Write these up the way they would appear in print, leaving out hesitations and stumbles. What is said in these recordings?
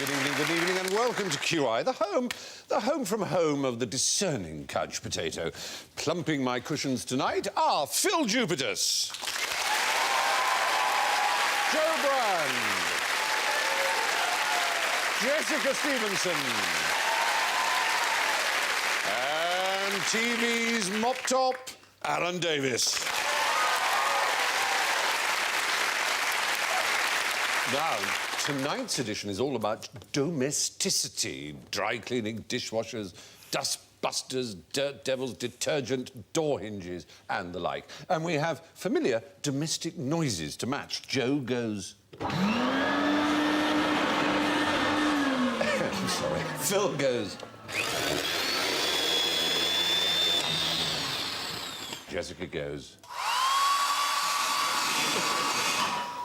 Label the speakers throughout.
Speaker 1: good evening, and welcome to QI, the home from home of the discerning couch potato. Plumping my cushions tonight are Phill Jupitus, Joe Brand, Jessica Stevenson, and TV's mop top, Alan Davis. Now, tonight's edition is all about domesticity. Dry cleaning, dishwashers, dustbusters, dirt devils, detergent, door hinges, and the like. And we have familiar domestic noises to match. Joe goes... I'm sorry. Phill goes... Jessica goes...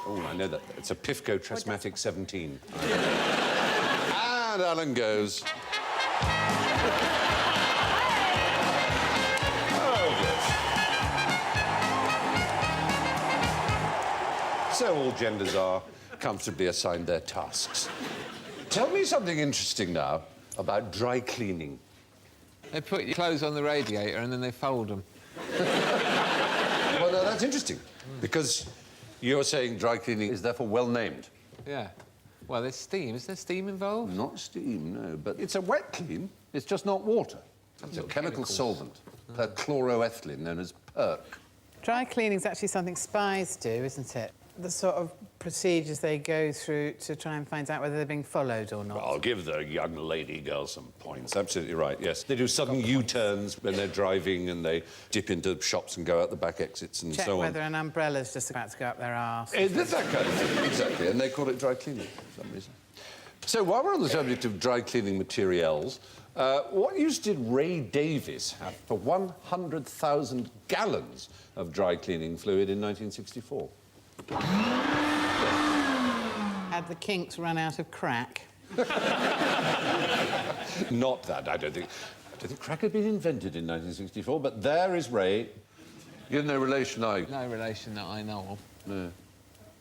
Speaker 1: Oh, I know that. It's a Pifco Tresmatic 17. And Alan goes... Oh, good. So all genders are comfortably assigned their tasks. Tell me something interesting now about dry cleaning.
Speaker 2: They put your clothes on the radiator and then they fold them.
Speaker 1: Well, no, that's interesting, because... You're saying dry cleaning is therefore well named?
Speaker 2: Yeah. Well, there's steam. Is there steam involved?
Speaker 1: Not steam, no, but it's a wet clean. It's just not water. It's a chemical solvent, perchloroethylene, known as perc.
Speaker 3: Dry cleaning is actually something spies do, isn't it? The sort of procedures they go through to try and find out whether they're being followed or not.
Speaker 1: Well, I'll give the young lady girl some points. Absolutely right, yes. They do sudden U-turns when they're driving, and they dip into shops and go out the back exits and
Speaker 3: Check
Speaker 1: so on.
Speaker 3: whether an umbrella's just about to go up their arse.
Speaker 1: That's that kind of thing, exactly. And they call it dry cleaning for some reason. So while we're on the subject of dry cleaning materials, what use did Ray Davis have for 100,000 gallons of dry cleaning fluid in 1964?
Speaker 3: Had the kinks run out of crack?
Speaker 1: Not that, I don't think crack had been invented in 1964, but there is Ray. You're no relation, are you?
Speaker 2: No relation that I know of.
Speaker 1: No.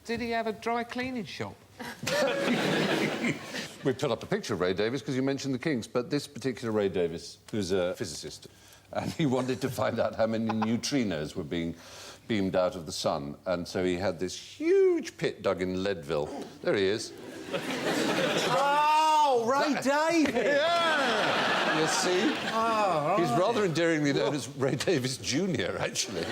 Speaker 2: Did he have a dry cleaning shop?
Speaker 1: We put up a picture of Ray Davis because you mentioned the Kings, but this particular Ray Davis, who's a physicist, and he wanted to find out how many neutrinos were being beamed out of the sun, and so he had this huge pit dug in Leadville. There he is.
Speaker 4: Oh, Ray Davis!
Speaker 1: Yeah! You see?
Speaker 4: Oh, right.
Speaker 1: He's rather endearingly known as Ray Davis Jr., actually.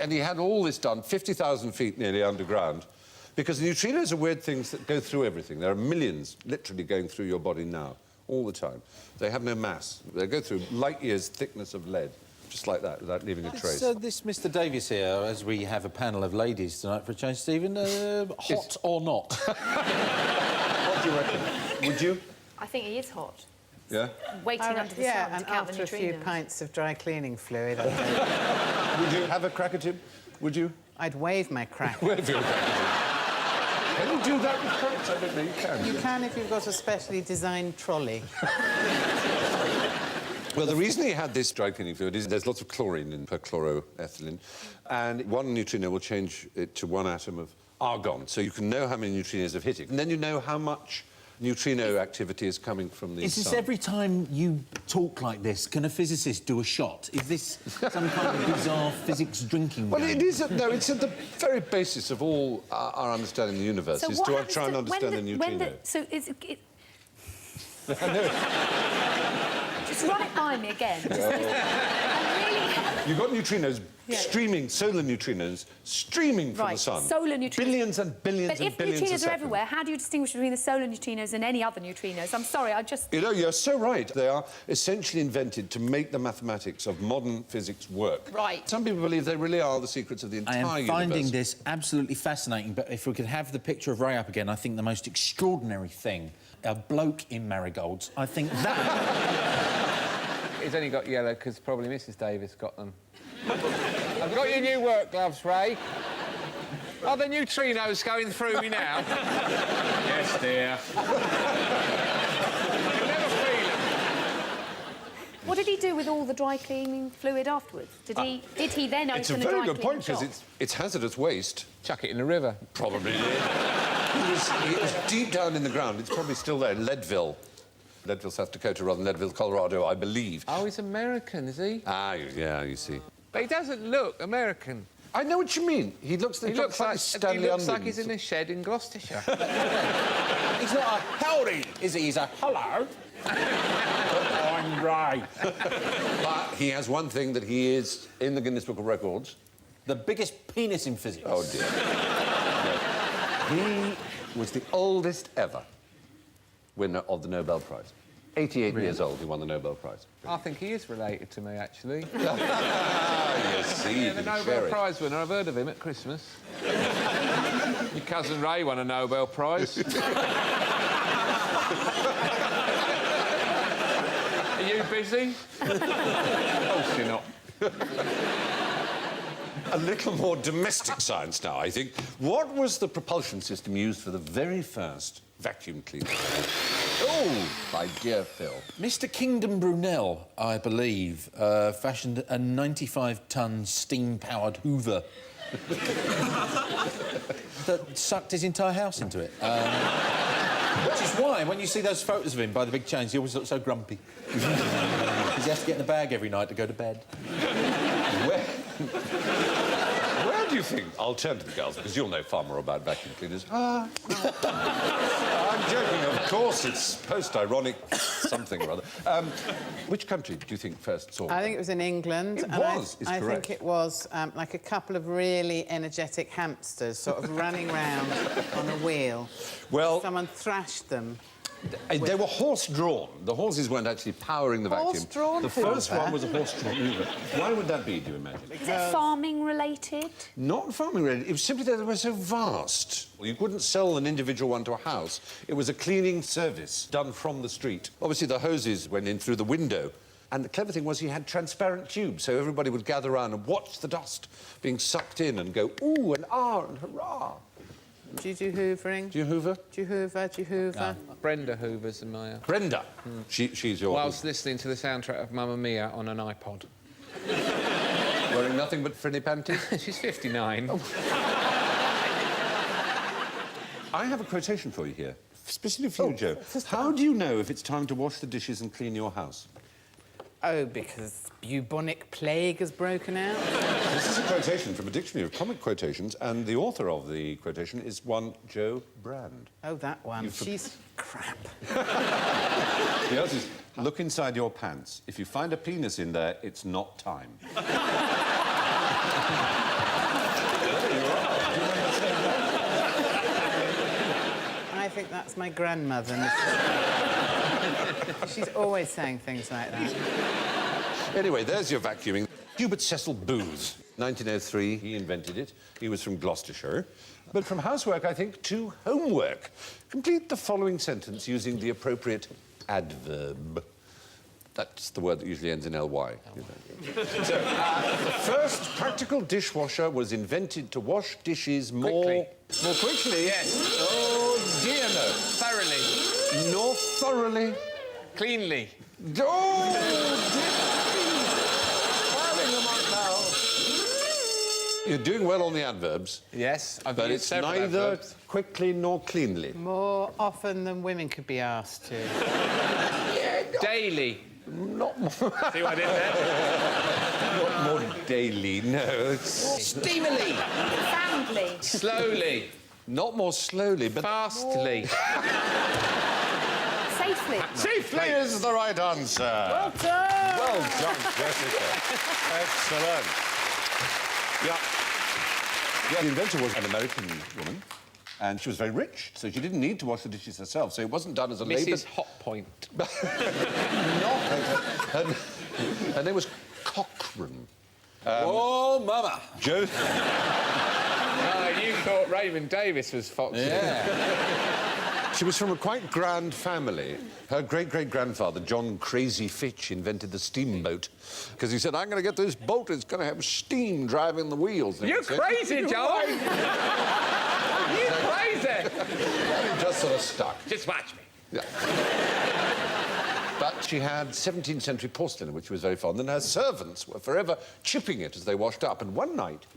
Speaker 1: And he had all this done, 50,000 feet nearly underground, because neutrinos are weird things that go through everything. There are millions literally going through your body now, all the time. They have no mass. They go through light years thickness of lead. Just like that, without leaving a trace.
Speaker 4: So this Mr. Davis here, as we have a panel of ladies tonight for a change, Stephen, hot or not?
Speaker 1: What do you reckon? Would you?
Speaker 5: I think he is hot.
Speaker 1: Yeah?
Speaker 5: Waiting under the sun
Speaker 3: and
Speaker 5: to count
Speaker 3: after
Speaker 5: the
Speaker 3: a few
Speaker 5: neutrinos.
Speaker 3: pints of dry cleaning fluid,
Speaker 1: Would you have a crack at him? Would you?
Speaker 3: I'd wave my crack.
Speaker 1: Wave your crack at him. Can you do that with cracks? I don't know, you can.
Speaker 3: You can if you've got a specially designed trolley.
Speaker 1: Well, the reason he had this dry cleaning fluid is there's lots of chlorine in perchloroethylene, and one neutrino will change it to one atom of argon, so you can know how many neutrinos have hit it, and then you know how much neutrino activity is coming from the sun.
Speaker 4: Is this every time you talk like this, can a physicist do a shot? Is this some kind of bizarre physics drinking
Speaker 1: Well,
Speaker 4: game?
Speaker 1: it is. No, it's at the very basis of all our understanding of the universe,
Speaker 5: So
Speaker 1: is
Speaker 5: what
Speaker 1: to
Speaker 5: happens
Speaker 1: try and
Speaker 5: to-
Speaker 1: understand the neutrino.
Speaker 5: So is it... Just run it by me again.
Speaker 1: You've got neutrinos streaming, solar neutrinos, streaming from the sun.
Speaker 5: Solar neutrinos.
Speaker 1: Billions and billions
Speaker 5: but
Speaker 1: and billions
Speaker 5: if neutrinos
Speaker 1: a
Speaker 5: are
Speaker 1: second.
Speaker 5: everywhere, how do you distinguish between the solar neutrinos and any other neutrinos? I'm sorry, I just...
Speaker 1: You know, you're so right. They are essentially invented to make the mathematics of modern physics work.
Speaker 5: Right.
Speaker 1: Some people believe they really are the secrets of the entire universe.
Speaker 4: I am finding this absolutely fascinating, but if we could have the picture of Ray up again, I think the most extraordinary thing, a bloke in marigolds, I think that...
Speaker 2: He's only got yellow because probably Mrs. Davis got them. I've got your new work gloves, Ray. Are the neutrinos going through me now? Yes, dear. You never feel them.
Speaker 5: What did he do with all the dry cleaning fluid afterwards? Did he then
Speaker 1: It's a
Speaker 5: open a dry
Speaker 1: very good
Speaker 5: cleaning
Speaker 1: point, because
Speaker 5: shop?
Speaker 1: it's hazardous waste.
Speaker 2: Chuck it in the river.
Speaker 1: Probably did. It was deep down in the ground. It's probably still there in Leadville. Leadville, South Dakota, rather than Leadville, Colorado, I believe.
Speaker 2: Oh, he's American, is he?
Speaker 1: Ah, yeah, you see.
Speaker 2: But he doesn't look American.
Speaker 1: I know what you mean. He looks like
Speaker 2: he's in a shed in Gloucestershire.
Speaker 4: He's not a howdy, is he? He's a hello. I'm right.
Speaker 1: But he has one thing that he is in the Guinness Book of Records.
Speaker 4: The biggest penis in physics.
Speaker 1: Oh, dear. He was the oldest ever winner of the Nobel Prize. 88 years old, he won the Nobel Prize.
Speaker 2: I think he is related to me, actually.
Speaker 1: You see,
Speaker 2: Yeah, the Nobel Prize winner. I've heard of him at Christmas. Your cousin Ray won a Nobel Prize. Are you busy? Of course you're not.
Speaker 1: A little more domestic science now, I think. What was the propulsion system used for the very first vacuum cleaner? Oh, my dear Phil.
Speaker 4: Mr. Kingdom Brunel, I believe, fashioned a 95-ton steam-powered Hoover that sucked his entire house into it. Which is why, when you see those photos of him by the big chains, he always looks so grumpy. Because he has to get in the bag every night to go to bed.
Speaker 1: Where do you think... I'll turn to the girls, because you'll know far more about vacuum cleaners. I'm joking, of course. It's post-ironic something or other. Which country do you think first saw
Speaker 3: I think it was in England.
Speaker 1: It was,
Speaker 3: I
Speaker 1: correct.
Speaker 3: think it was like a couple of really energetic hamsters sort of running round on a wheel.
Speaker 1: Well...
Speaker 3: Someone thrashed them.
Speaker 1: They were horse-drawn. The horses weren't actually powering the vacuum.
Speaker 3: Horse-drawn
Speaker 1: The first
Speaker 3: Hoover?
Speaker 1: one was a horse-drawn Hoover. Why would that be, do you imagine?
Speaker 5: Is it farming related?
Speaker 1: Not farming related. It was simply that they were so vast. You couldn't sell an individual one to a house. It was a cleaning service done from the street. Obviously, the hoses went in through the window. And the clever thing was he had transparent tubes, so everybody would gather around and watch the dust being sucked in and go, ooh, and ah, and hurrah.
Speaker 3: Do you do hoovering?
Speaker 1: Do you hoover?
Speaker 3: Do you hoover? Do you hoover?
Speaker 2: Brenda Hoover's in my...
Speaker 1: Brenda. She's your...
Speaker 2: Whilst listening to the soundtrack of Mamma Mia on an iPod.
Speaker 1: Wearing nothing but frinny panties?
Speaker 2: She's 59.
Speaker 1: I have a quotation for you here, specifically for you, Joe. How do you know if it's time to wash the dishes and clean your house?
Speaker 3: Oh, because bubonic plague has broken out?
Speaker 1: This is a quotation from a dictionary of comic quotations, and the author of the quotation is one Joe Brand.
Speaker 3: Oh, that one. She's crap.
Speaker 1: The other is, look inside your pants. If you find a penis in there, it's not time.
Speaker 3: I think that's my grandmother. She's always saying things like that.
Speaker 1: Anyway, there's your vacuuming. Hubert Cecil Booth, 1903, he invented it. He was from Gloucestershire. But from housework, I think, to homework. Complete the following sentence using the appropriate adverb. That's the word that usually ends in ly. So, the first practical dishwasher was invented to wash dishes more quickly.
Speaker 2: Yes.
Speaker 1: Oh, dear, no.
Speaker 2: Thoroughly.
Speaker 1: Nor thoroughly.
Speaker 2: Cleanly.
Speaker 1: Oh, dear. You're doing well on the adverbs.
Speaker 2: Yes, I've
Speaker 1: But
Speaker 2: used
Speaker 1: it's
Speaker 2: several
Speaker 1: neither
Speaker 2: adverbs.
Speaker 1: quickly nor cleanly.
Speaker 3: More often than women could be asked to.
Speaker 2: Daily.
Speaker 1: Not more.
Speaker 2: See what I did there?
Speaker 1: Not more daily, no. It's
Speaker 4: Steamily!
Speaker 5: Soundly.
Speaker 2: Slowly.
Speaker 1: not more slowly, but...
Speaker 2: Fastly.
Speaker 5: Safely.
Speaker 1: Safely is the right answer. Well
Speaker 3: done!
Speaker 1: Well done, Jessica. Excellent. Yeah. The inventor was an American woman, and she was very rich, so she didn't need to wash the dishes herself, so it wasn't done as a labour...
Speaker 2: Mrs. Hotpoint.
Speaker 1: Her name was Cochrane.
Speaker 4: Oh, mama!
Speaker 1: Joe...
Speaker 2: Oh, you thought Raymond Davis was Foxy.
Speaker 4: Yeah.
Speaker 1: She was from a quite grand family. Her great-great-grandfather, John Crazy Fitch, invented the steamboat because he said, I'm going to get this boat, it's going to have steam driving the wheels. And
Speaker 2: You're
Speaker 1: he said,
Speaker 2: crazy, John! You're crazy!
Speaker 1: It just sort of stuck.
Speaker 2: Just watch me.
Speaker 1: Yeah. But she had 17th century porcelain, which she was very fond, and her servants were forever chipping it as they washed up. And one night,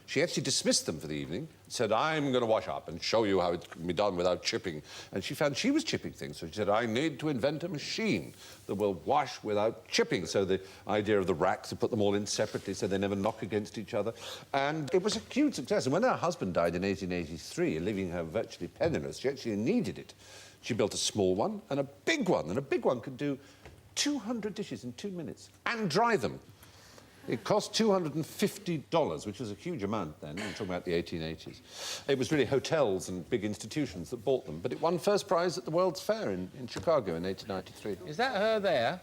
Speaker 1: She actually dismissed them for the evening, said, I'm going to wash up and show you how it can be done without chipping. And she found she was chipping things, so she said, I need to invent a machine that will wash without chipping. So the idea of the racks, to put them all in separately so they never knock against each other. And it was a huge success. And when her husband died in 1883, leaving her virtually penniless, she actually needed it. She built a small one and a big one, and a big one could do 200 dishes in 2 minutes and dry them. It cost $250, which was a huge amount then. I'm talking about the 1880s. It was really hotels and big institutions that bought them, but it won first prize at the World's Fair in Chicago in 1893.
Speaker 2: Is that her there?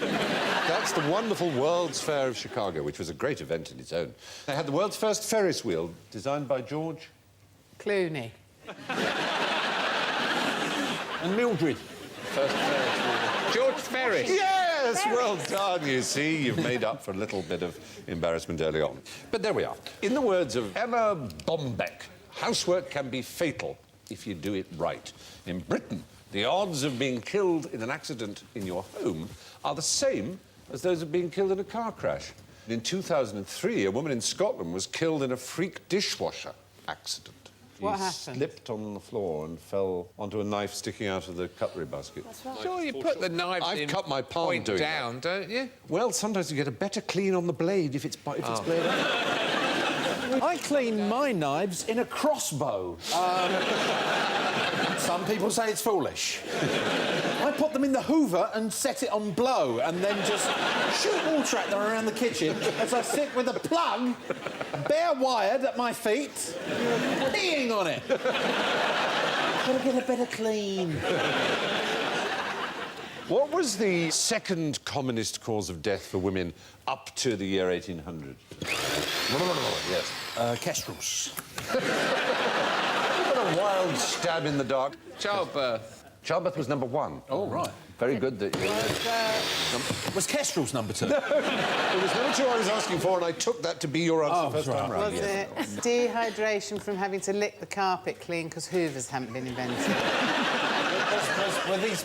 Speaker 1: That's the wonderful World's Fair of Chicago, which was a great event in its own. They had the world's first Ferris wheel, designed by George...
Speaker 3: Clooney.
Speaker 4: And Mildred.
Speaker 1: First Ferris wheel.
Speaker 2: George Ferris.
Speaker 1: Yes, well done. You see, you've made up for a little bit of embarrassment early on. But there we are. In the words of Emma Bombeck, housework can be fatal if you do it right. In Britain, the odds of being killed in an accident in your home are the same as those of being killed in a car crash. In 2003, a woman in Scotland was killed in a freak dishwasher accident.
Speaker 3: What
Speaker 1: She
Speaker 3: happened?
Speaker 1: slipped on the floor and fell onto a knife sticking out of the cutlery basket.
Speaker 5: That's right.
Speaker 2: Sure, you put the knives
Speaker 1: I've
Speaker 2: in
Speaker 1: cut my palm
Speaker 2: point
Speaker 1: doing
Speaker 2: down, don't you?
Speaker 1: Well, sometimes you get a better clean on the blade if it's blade up.
Speaker 4: I clean my knives in a crossbow. Some people say it's foolish. I put them in the Hoover and set it on blow and then just shoot water at them around the kitchen as I sit with a plug, bare wired at my feet, peeing on it. Gotta get a better clean.
Speaker 1: What was the second commonest cause of death for women up to the year 1800? Yes.
Speaker 4: Kestrels.
Speaker 1: What a wild stab in the dark.
Speaker 2: Childbirth.
Speaker 1: Childbirth was number one.
Speaker 4: Oh, right.
Speaker 1: Very good that you...
Speaker 4: Was Kestrels number 2?
Speaker 1: It was number 2 I was asking for, and I took that to be your answer first time round.
Speaker 3: Was it dehydration from having to lick the carpet clean because Hoovers haven't been invented?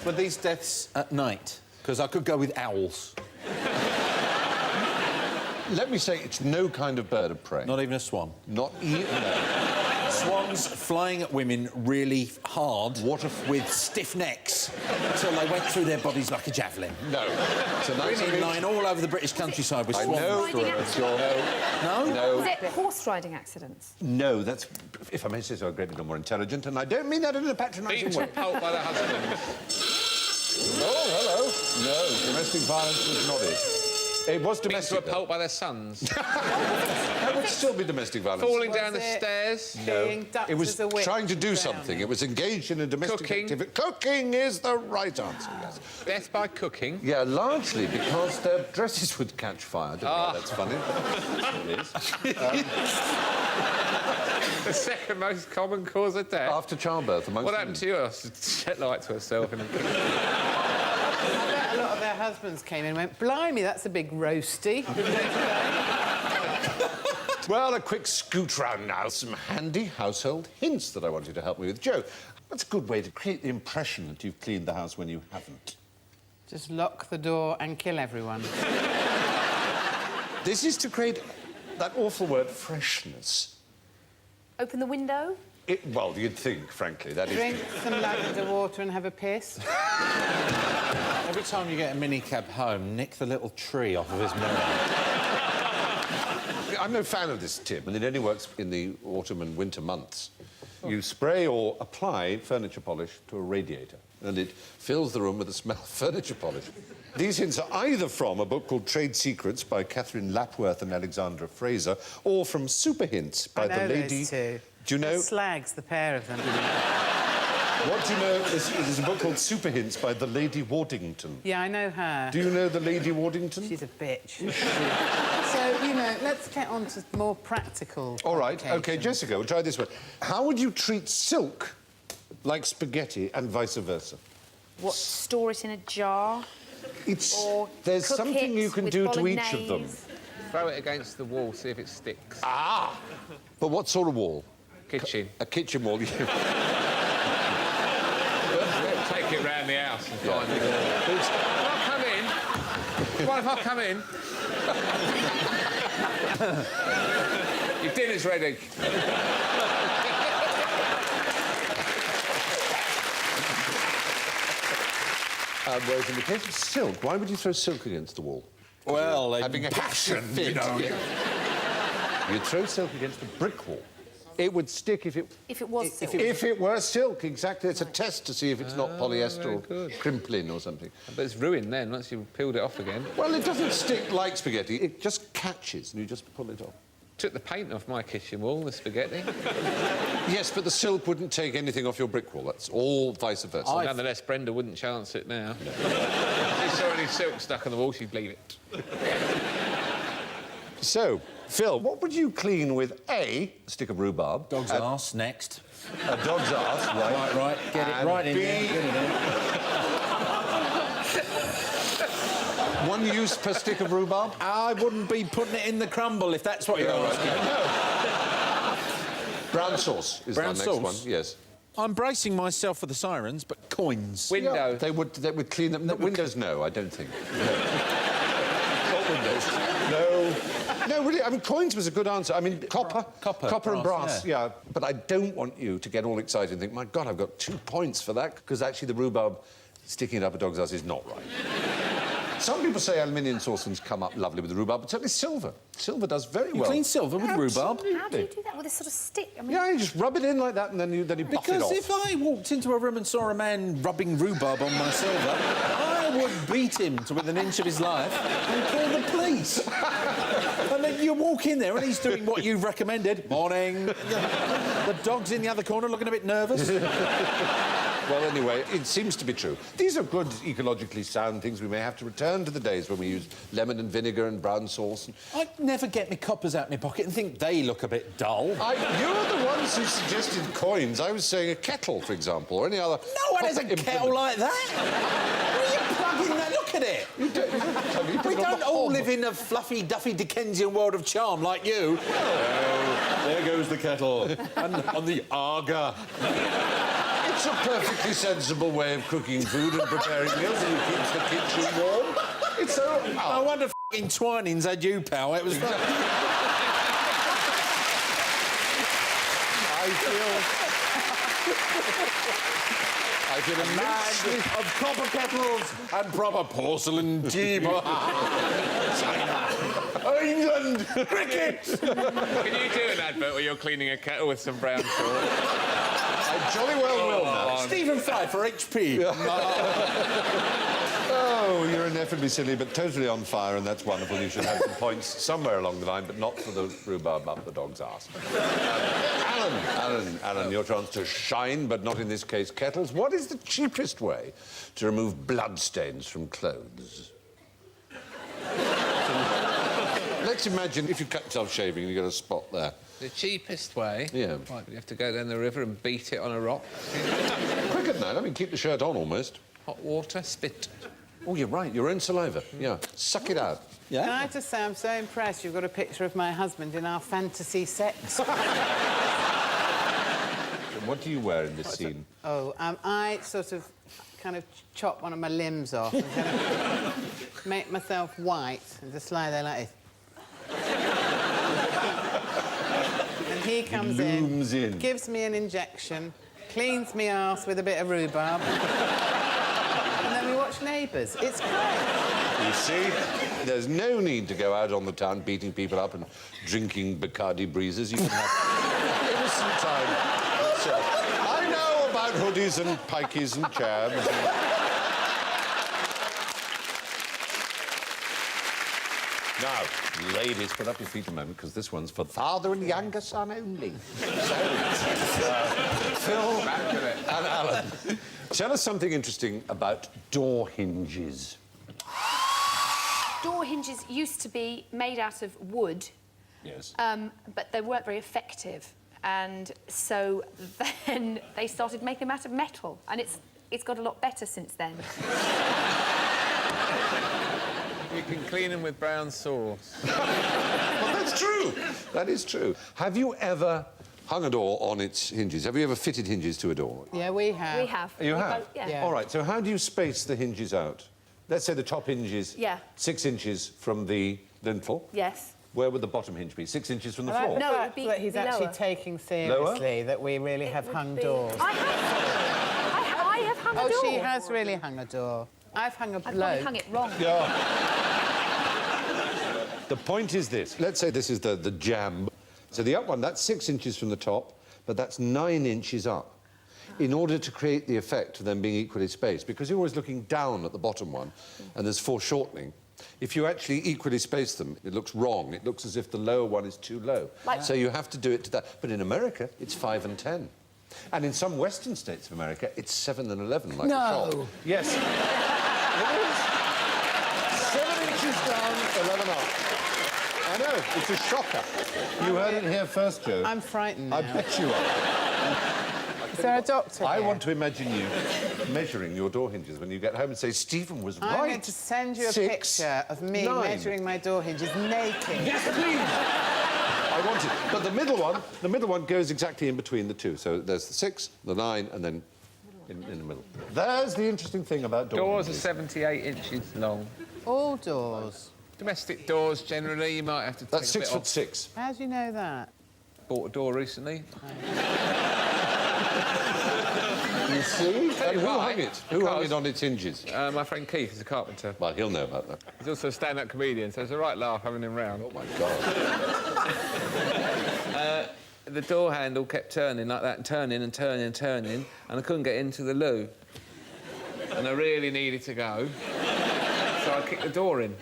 Speaker 4: Were these deaths at night? Because I could go with owls.
Speaker 1: Let me say, it's no kind of bird of prey.
Speaker 4: Not even a swan.
Speaker 1: Not even... No.
Speaker 4: Swans flying at women really hard with stiff necks until they went through their bodies like a javelin.
Speaker 1: No. It's a nice
Speaker 4: Women lying all over the British countryside with
Speaker 1: I
Speaker 4: swans.
Speaker 1: know.
Speaker 5: Riding accidents.
Speaker 4: No?
Speaker 1: No.
Speaker 5: Was it horse riding accidents?
Speaker 1: No, that's, if I may say so, a great deal more intelligent, and I don't mean that in a patronising
Speaker 2: Beaten
Speaker 1: way.
Speaker 2: to pulp by the husband.
Speaker 1: Oh, hello. No, domestic violence was not it. It was
Speaker 2: Beaten to a
Speaker 1: domestic.
Speaker 2: pulp by their sons.
Speaker 1: That would still be domestic violence.
Speaker 2: Falling down the
Speaker 3: Was it
Speaker 2: stairs.
Speaker 3: being ducked
Speaker 1: It was
Speaker 3: as a witch
Speaker 1: trying to do
Speaker 3: and
Speaker 1: something.
Speaker 3: drowning?
Speaker 1: It was engaged in a domestic
Speaker 2: Cooking.
Speaker 1: activity. Cooking is the right answer, yes.
Speaker 2: Death by cooking.
Speaker 1: Yeah, largely because their dresses would catch fire. I don't know why that's funny. It is.
Speaker 2: The second most common cause of death.
Speaker 1: After childbirth, amongst
Speaker 2: What happened to you? Set light to herself and...
Speaker 3: I bet a lot of their husbands came in and went, blimey, that's a big roasty.
Speaker 1: Well, a quick scoot round now. Some handy household hints that I want you to help me with. Joe, what's a good way to create the impression that you've cleaned the house when you haven't?
Speaker 3: Just lock the door and kill everyone.
Speaker 1: This is to create that awful word, freshness.
Speaker 5: Open the window?
Speaker 1: Well, you'd think, frankly, that is...
Speaker 3: Drink some lavender water and have a piss.
Speaker 4: Every time you get a minicab home, nick the little tree off of his mirror.
Speaker 1: I'm no fan of this tip, and it only works in the autumn and winter months. You spray or apply furniture polish to a radiator, and it fills the room with the smell of furniture polish. These hints are either from a book called Trade Secrets by Catherine Lapworth and Alexandra Fraser, or from Super Hints by the lady...
Speaker 3: Those two.
Speaker 1: Do you know...
Speaker 3: Slags, the pair of them.
Speaker 1: What do you know? There's a book called Super Hints by the Lady Waddington.
Speaker 3: Yeah, I know her.
Speaker 1: Do you know the Lady Waddington?
Speaker 3: She's a bitch. So, you know, let's get on to more practical
Speaker 1: All right, OK,
Speaker 3: complications.
Speaker 1: Jessica, we'll try this one. How would you treat silk like spaghetti and vice versa?
Speaker 5: What, store it in a jar? Or
Speaker 1: There's
Speaker 5: cook
Speaker 1: something
Speaker 5: it
Speaker 1: you can
Speaker 5: with
Speaker 1: do to each of them.
Speaker 5: bolognese?
Speaker 2: Throw it against the wall, see if it sticks.
Speaker 1: Ah! But what sort of wall?
Speaker 2: Kitchen.
Speaker 1: A kitchen wall.
Speaker 2: Take it round the house and find it. Can I come in? What if I come in? Your dinner's ready.
Speaker 1: Whereas in the case of silk, why would you throw silk against the wall?
Speaker 4: Well,
Speaker 1: Having a
Speaker 4: passion,
Speaker 1: fit,
Speaker 4: you know.
Speaker 1: You'd throw silk against a brick wall. It would stick if it...
Speaker 5: If it was silk.
Speaker 1: If it were silk, exactly. It's a test to see if it's not polyester or
Speaker 2: good.
Speaker 1: crimplin or something.
Speaker 2: But it's ruined then, once you've peeled it off again.
Speaker 1: Well, it doesn't stick like spaghetti. It just catches and you just pull it off.
Speaker 2: Took the paint off my kitchen wall, the spaghetti.
Speaker 1: Yes, but the silk wouldn't take anything off your brick wall. That's all vice versa.
Speaker 2: Nonetheless, Brenda wouldn't chance it now. If she saw any silk stuck on the wall, she'd leave it.
Speaker 1: So, Phil, what would you clean with A, a stick of rhubarb?
Speaker 4: Dog's arse, next.
Speaker 1: A dog's arse, right.
Speaker 4: Right. Get it
Speaker 1: And
Speaker 4: right in
Speaker 1: B,
Speaker 4: there. Get it in.
Speaker 1: One use per stick of rhubarb?
Speaker 4: I wouldn't be putting it in the crumble if that's what you're asking.
Speaker 1: Brown sauce is
Speaker 4: Brown
Speaker 1: our next
Speaker 4: sauce?
Speaker 1: one, yes.
Speaker 4: I'm bracing myself for the sirens, but coins.
Speaker 2: Window.
Speaker 1: Yeah, they would clean them. No, windows, no, I don't think. No. Not windows. No, really, I mean, coins was a good answer. I mean, copper and brass, yeah. But I don't want you to get all excited and think, my God, I've got 2 points for that, because actually the rhubarb sticking it up a dog's ass is not right. Some people say aluminium saucepans come up lovely with the rhubarb, but certainly silver. Silver does very well.
Speaker 4: You clean silver with rhubarb?
Speaker 5: How do you do that with a sort of stick? I mean,
Speaker 1: Yeah, you just rub it in like that and then you buff it
Speaker 4: Because
Speaker 1: off.
Speaker 4: if I walked into a room and saw a man rubbing rhubarb on my silver, I would beat him to within an inch of his life and call the police. And then you walk in there and he's doing what you've recommended. Morning. The dog's in the other corner looking a bit nervous.
Speaker 1: Well, anyway, it seems to be true. These are good, ecologically sound things. We may have to return to the days when we used lemon and vinegar and brown sauce.
Speaker 4: I'd never get my coppers out my pocket and think they look a bit dull.
Speaker 1: You're the ones who suggested coins. I was saying a kettle, for example, or any other...
Speaker 4: No one has a kettle like that. What are you plugging that? Look at it. We don't all live in a fluffy, duffy Dickensian world of charm like you. Oh, there goes the kettle. And on the Aga.
Speaker 1: It's a perfectly sensible way of cooking food and preparing meals, and it keeps the kitchen warm. It's so...
Speaker 4: I wonder if f***ing Twinings had you, pal. It was...
Speaker 1: I feel
Speaker 4: a
Speaker 1: immensely...
Speaker 4: man of copper kettles and proper porcelain tea. China. England. Cricket.
Speaker 2: Can you do an advert where you're cleaning a kettle with some brown sauce?
Speaker 1: I jolly well will now.
Speaker 4: Stephen Fry for HP.
Speaker 1: Oh, you're ineffably silly, but totally on fire, and that's wonderful. You should have some points somewhere along the line, but not for the rhubarb up the dog's arse. Alan, your chance to shine, but not in this case kettles. What is the cheapest way to remove bloodstains from clothes? Let's imagine if you cut yourself shaving and you got a spot there.
Speaker 2: The cheapest way?
Speaker 1: Yeah.
Speaker 2: Right, you have to go down the river and beat it on a rock.
Speaker 1: Quicker than that. I mean, keep the shirt on almost.
Speaker 2: Hot water, spit.
Speaker 1: Oh, you're right. Your own saliva. Yeah. Suck it out.
Speaker 3: Can I just say I'm so impressed you've got a picture of my husband in our fantasy sex.
Speaker 1: What do you wear in this scene?
Speaker 3: I sort of kind of chop one of my limbs off and kind of make myself white and just lie there like this. And he comes
Speaker 1: looms in.
Speaker 3: gives me an injection, cleans me arse with a bit of rhubarb, and then we watch Neighbours. It's great.
Speaker 1: You see, there's no need to go out on the town beating people up and drinking Bacardi breezes. You can have innocent time. So, I know about hoodies and pikeys and chabs. Now, ladies, put up your feet a moment, because this one's for father and younger son only. So, Phil and Alan, tell us something interesting about door hinges.
Speaker 5: door hinges used to be made out of wood.
Speaker 1: Yes.
Speaker 5: But they weren't very effective. And so then they started making them out of metal. And it's got a lot better since then.
Speaker 2: You can clean them with brown sauce.
Speaker 1: Well, that's true. That is true. Have you ever hung a door on its hinges? Have you ever fitted hinges to a door?
Speaker 3: Yeah, we have.
Speaker 5: We have.
Speaker 1: You
Speaker 5: We
Speaker 1: have?
Speaker 5: both- yeah.
Speaker 3: Yeah.
Speaker 1: All right, so how do you space the hinges out? Let's say the top hinge is
Speaker 5: Yeah.
Speaker 1: 6 inches from the lintel.
Speaker 5: Yes.
Speaker 1: where would the bottom hinge be? 6 inches from the
Speaker 3: I like
Speaker 1: floor?
Speaker 3: the
Speaker 5: No, it
Speaker 3: fact
Speaker 5: would be
Speaker 3: that he's actually
Speaker 5: lower.
Speaker 3: taking seriously that we really have hung doors.
Speaker 5: I have hung a door.
Speaker 3: Oh, she has really hung a door. I've hung a
Speaker 5: I've
Speaker 3: bloke.
Speaker 5: probably hung it wrong.
Speaker 1: The point is this. Let's say this is the jamb. So the up one, that's 6 inches from the top, but that's 9 inches up. In order to create the effect of them being equally spaced, because you're always looking down at the bottom one, and there's foreshortening, if you actually equally space them, it looks wrong. It looks as if the lower one is too low. So you have to do it to that. But in America, it's 5 and 10. And in some western states of America, it's 7 and 11, like a shop. Yes. It is. 7 inches down, 11 up. I know, it's a shocker. You heard it here first, Joe.
Speaker 3: I'm frightened now.
Speaker 1: I bet you are.
Speaker 3: Is there a doctor
Speaker 1: I
Speaker 3: here?
Speaker 1: want to imagine you measuring your door hinges when you get home and say, Stephen was right.
Speaker 3: I'm going to send you a
Speaker 1: 6,
Speaker 3: picture of me
Speaker 1: 9.
Speaker 3: measuring my door hinges naked.
Speaker 1: Yes, please. I want it. But the middle one goes exactly in between the two. So there's the 6, the 9, and then in the middle. There's the interesting thing about
Speaker 2: Doors are
Speaker 1: hinges.
Speaker 2: 78 inches long.
Speaker 3: All doors.
Speaker 2: Domestic doors, generally, you might have to take
Speaker 1: That's
Speaker 2: a bit off.
Speaker 1: 6'6".
Speaker 3: How do you know that?
Speaker 2: Bought a door recently.
Speaker 1: You see? And who
Speaker 2: why,
Speaker 1: hung it? Who hung
Speaker 2: because-
Speaker 1: it on its hinges?
Speaker 2: My friend Keith is a carpenter.
Speaker 1: Well, he'll know about that.
Speaker 2: He's also a stand-up comedian, so it's a right laugh having him round.
Speaker 1: Oh, my God.
Speaker 2: The door handle kept turning like that, and turning and turning and turning, and I couldn't get into the loo. And I really needed to go, so I kicked the door in.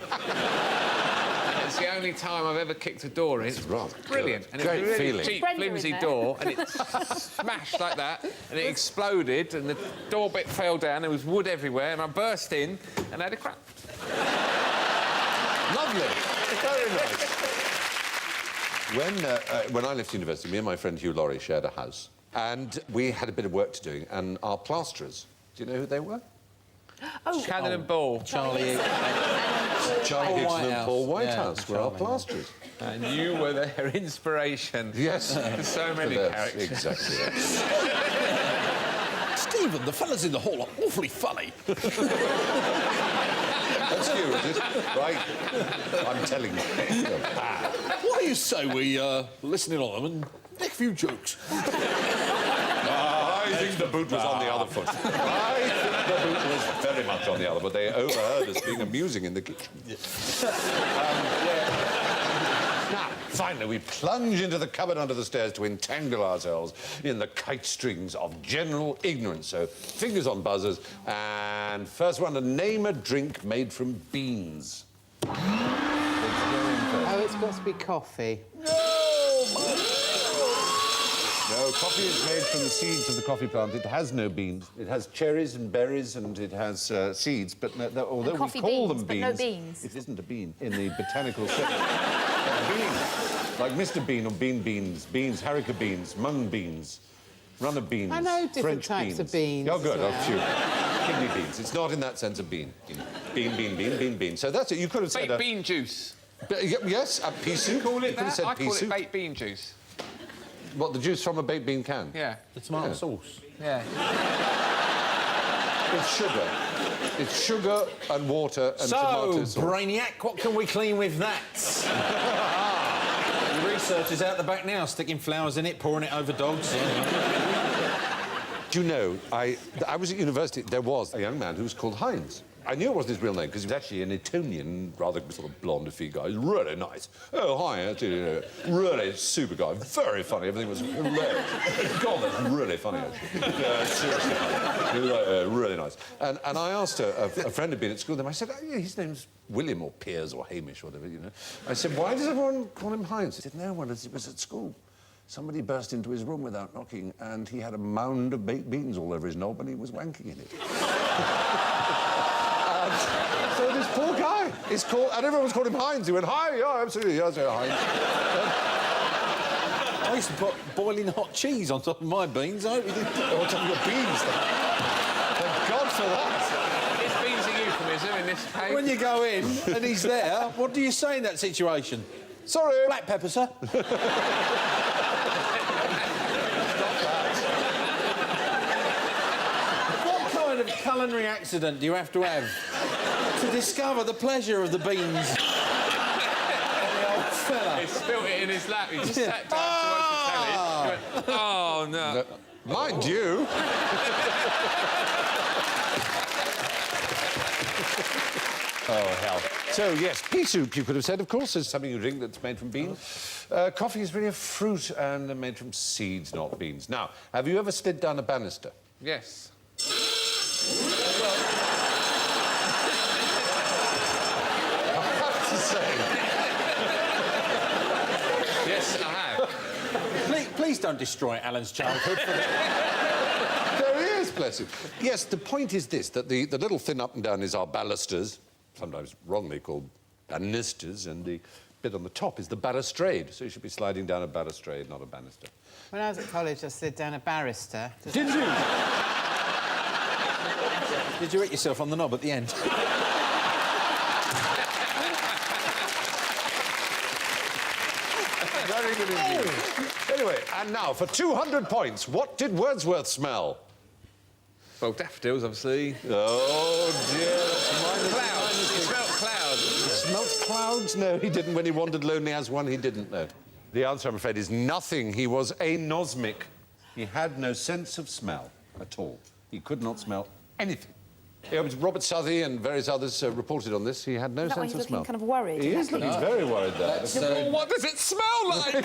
Speaker 2: It's the only time I've ever kicked a door in. It's
Speaker 1: rather
Speaker 2: brilliant.
Speaker 1: good.
Speaker 2: And
Speaker 1: Great
Speaker 2: it's a really
Speaker 1: feeling.
Speaker 2: cheap,
Speaker 5: Brenda in
Speaker 2: flimsy
Speaker 5: there.
Speaker 2: door, and it smashed like that, and it exploded, and the door bit fell down, there was wood everywhere, and I burst in and had a crack.
Speaker 1: Lovely. Very nice. When I left university, me and my friend Hugh Laurie shared a house, and we had a bit of work to do, and our plasterers, do you know who they were?
Speaker 5: Oh,
Speaker 2: Cannon and ball.
Speaker 4: Charlie
Speaker 1: Charlie
Speaker 4: Paul
Speaker 1: Hickson and
Speaker 4: Whitehouse.
Speaker 1: Paul
Speaker 4: Yeah,
Speaker 1: Whitehouse were our
Speaker 4: Charlie, yeah.
Speaker 1: plasterers.
Speaker 2: And you were their inspiration.
Speaker 1: Yes.
Speaker 2: For so many
Speaker 1: For theirs,
Speaker 2: characters.
Speaker 1: Exactly. Yes.
Speaker 4: Stephen, the fellas in the hall are awfully funny.
Speaker 1: That's you, is it? Right. I'm telling you. You're bad.
Speaker 4: What do you say we listen in on them and make a few jokes?
Speaker 1: I think the boot was on the other foot. I think the boot was very much on the other, but they overheard us being amusing in the kitchen. Now, finally, we plunge into the cupboard under the stairs to entangle ourselves in the kite strings of general ignorance. So, fingers on buzzers, and first one to name a drink made from beans.
Speaker 3: Oh, it's got to be coffee.
Speaker 1: No, coffee is made from the seeds of the coffee plant. It has no beans. It has cherries and berries and it has seeds, but although we
Speaker 5: coffee
Speaker 1: call
Speaker 5: beans,
Speaker 1: them
Speaker 5: but
Speaker 1: beans,
Speaker 5: no beans.
Speaker 1: it isn't a bean in the botanical sense. A bean, like Mr. Bean or bean beans, beans, haricot beans, mung beans, runner beans,
Speaker 3: I know different
Speaker 1: French
Speaker 3: types of beans,
Speaker 1: Oh, good.
Speaker 3: yeah.
Speaker 1: Oh, phew. Kidney beans. It's not in that sense of bean. Bean, bean, bean, bean, bean. So that's it. You could have said
Speaker 2: Baked bean juice.
Speaker 1: Yes, a pea soup.
Speaker 2: Call it
Speaker 1: You could have
Speaker 2: that?
Speaker 1: said
Speaker 2: I
Speaker 1: pea
Speaker 2: call it
Speaker 1: soup.
Speaker 2: baked bean juice.
Speaker 1: What, the juice from a baked bean can?
Speaker 2: Yeah.
Speaker 4: The tomato sauce.
Speaker 2: Yeah.
Speaker 1: It's sugar. It's sugar and water and tomato sauce.
Speaker 4: Brainiac, what can we clean with that? The research is out the back now, sticking flowers in it, pouring it over dogs.
Speaker 1: Do you know, I was at university, there was a young man who was called Heinz. I knew it wasn't his real name because he was actually an Etonian, rather sort of blonde-y guy. He was really nice. Oh, hi, really super guy. Very funny. Everything was hilarious. God, that's really funny, actually. Seriously funny. Really nice. And I asked a friend who'd been at school with him, I said, oh, yeah, his name's William or Piers or Hamish or whatever, you know. I said, why does everyone call him Heinz? He said, no, well, it was at school. Somebody burst into his room without knocking and he had a mound of baked beans all over his knob and he was wanking in it. So this poor guy is called, and everyone's called him Heinz. He went, hi, yeah, absolutely, yes, yeah, Heinz.
Speaker 4: I used to put boiling hot cheese on top of my beans. I hope you didn't.
Speaker 1: On top of your beans, thank God for that.
Speaker 2: Is beans a euphemism in this case?
Speaker 4: When you go in and he's there, what do you say in that situation?
Speaker 1: Sorry.
Speaker 4: Black pepper, sir. What kind of culinary accident do you have to have to discover the pleasure of the beans? The old fella.
Speaker 2: He spilt it in his lap. He just sat down to watch the telly. He went, oh, no.
Speaker 1: Mind you... Oh, hell. So, yes, pea soup, you could have said, of course, is something you drink that's made from beans. Coffee is really a fruit and made from seeds, not beans. Now, have you ever slid down a banister?
Speaker 2: Yes. Yes, I have.
Speaker 4: Please don't destroy Alan's childhood for the...
Speaker 1: There he is, bless him. Yes, the point is this, that the little thin up and down is our balusters, sometimes wrongly called banisters, and the bit on the top is the balustrade. So you should be sliding down a balustrade, not a banister.
Speaker 3: When I was at college, I slid down a barrister.
Speaker 4: Did you? Did you hit yourself on the knob at the end?
Speaker 1: Very good indeed. Anyway, and now, for 200 points, what did Wordsworth smell?
Speaker 2: Well, daffodils, obviously.
Speaker 1: Oh, dear.
Speaker 2: Clouds. He smelled clouds.
Speaker 1: He smelt clouds? No, he didn't. When he wandered lonely as one, he didn't know. The answer, I'm afraid, is nothing. He was anosmic. He had no sense of smell at all. He could not smell anything. It was Robert Southey and various others reported on this. He had no
Speaker 5: Is that why
Speaker 1: sense
Speaker 5: he's
Speaker 1: of smell.
Speaker 5: looking kind of worried?
Speaker 1: He is looking very worried there.
Speaker 2: Well, what does it smell like?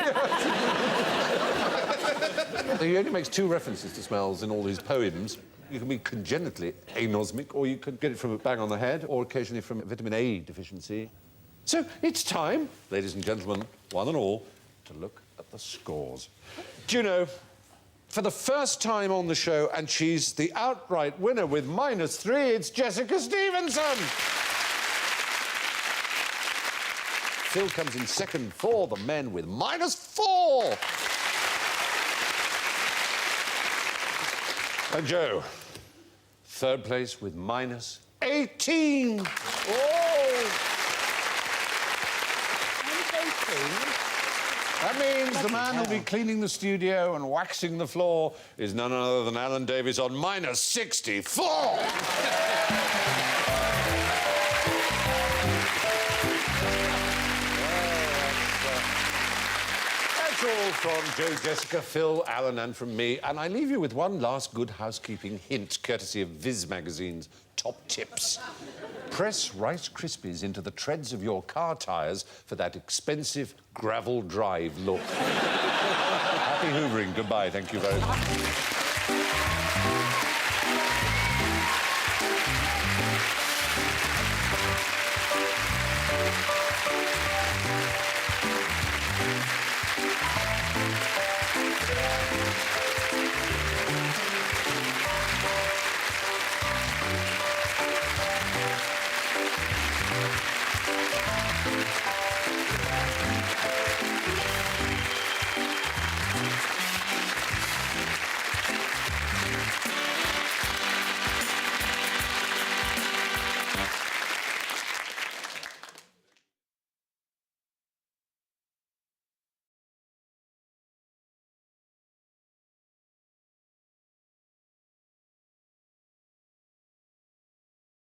Speaker 1: He only makes 2 references to smells in all his poems. You can be congenitally anosmic, or you could get it from a bang on the head, or occasionally from vitamin A deficiency. So it's time, ladies and gentlemen, one and all, to look at the scores. Do you know, for the first time on the show, and she's the outright winner with -3, it's Jessica Stevenson! Phil comes in second for the men with -4. And Joe, third place with -18. Oh! That means the man who'll be cleaning the studio and waxing the floor is none other than Alan Davies on -64. That's all from Joe, Jessica, Phil, Alan and from me. And I leave you with one last good housekeeping hint, courtesy of Viz magazine's Top Tips. Press Rice Krispies into the treads of your car tyres for that expensive gravel drive look. Happy hoovering. Goodbye. Thank you very much.